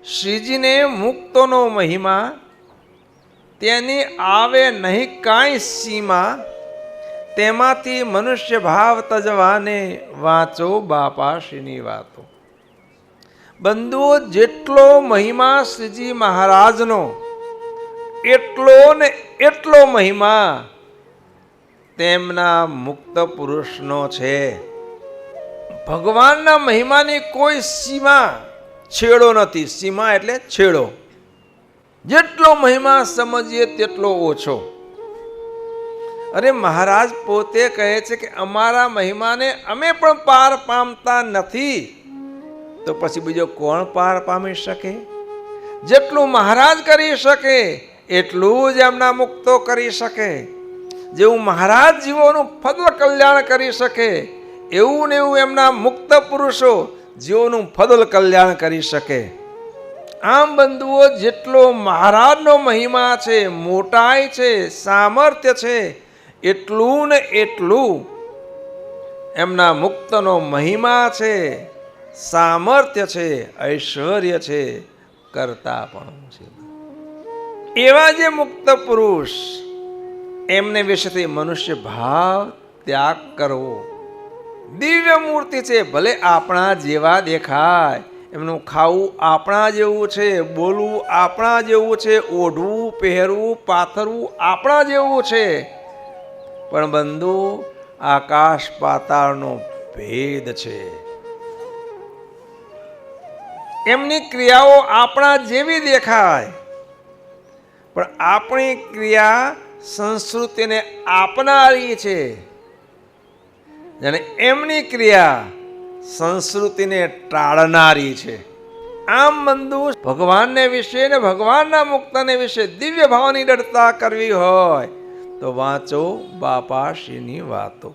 શ્રીજીને મુક્તોનો મહિમા, તેની આવે નહીં કાંઈ સીમા, તેમાંથી મનુષ્ય ભાવ તજવાને, વાંચો બાપાશ્રીની વાતો. બંધુઓ, જેટલો મહિમા શ્રીજી મહારાજનો એટલો ને એટલો મહિમા તેમના મુક્ત પુરુષનો છે. ભગવાનના મહિમાની કોઈ સીમા, છેડો નથી. સીમા એટલે છેડો. જેટલો મહિમા સમજીએ તેટલો ઓછો. અરે મહારાજ પોતે કહે છે કે અમારા મહિમાને અમે પણ પાર પામતા નથી, તો પછી બીજો કોણ પાર પામી શકે? જેટલું મહારાજ કરી શકે એટલું જ એમના મુક્તો કરી શકે. જેવું મહારાજ જીવોનું ફضل કલ્યાણ કરી શકે, એવું ને એવું એમના મુક્ત પુરુષો જીવોનું ફضل કલ્યાણ કરી શકે. આમ બંધુઓ, જેટલો મહારાજનો મહિમા છે, મોટાઈ છે, સામર્થ્ય છે, એટલું ને એટલું એમના મુક્તનો મહિમા છે, સામર્થ્ય છે, ઐશ્વર્ય છે, કરતા પણ છે. એવા જે મુક્ત પુરુષ, એમને વિશેથી મનુષ્ય ભાવ ત્યાગ કરવો. દિવ્ય મૂર્તિ છે, ભલે આપણા જેવા દેખાય, એમનું ખાવું આપણા જેવું છે, બોલવું આપણા જેવું છે, ઓઢવું પહેરવું પાથરવું આપણા જેવું છે, પણ બંધુ આકાશ પાતાળનો ભેદ છે. એમની ક્રિયાઓ આપણા જેવી દેખાય, પણ આપણી ક્રિયા સંસ્કૃતિને આપનારી છે, અને એમની ક્રિયા સંસ્કૃતિને ટાળનારી છે. આમ બંધુ, ભગવાનને વિશે ને ભગવાનના મુક્તને વિશે દિવ્ય ભાવની દૃઢતા કરવી હોય તો વાંચો બાપાશ્રીની વાતો.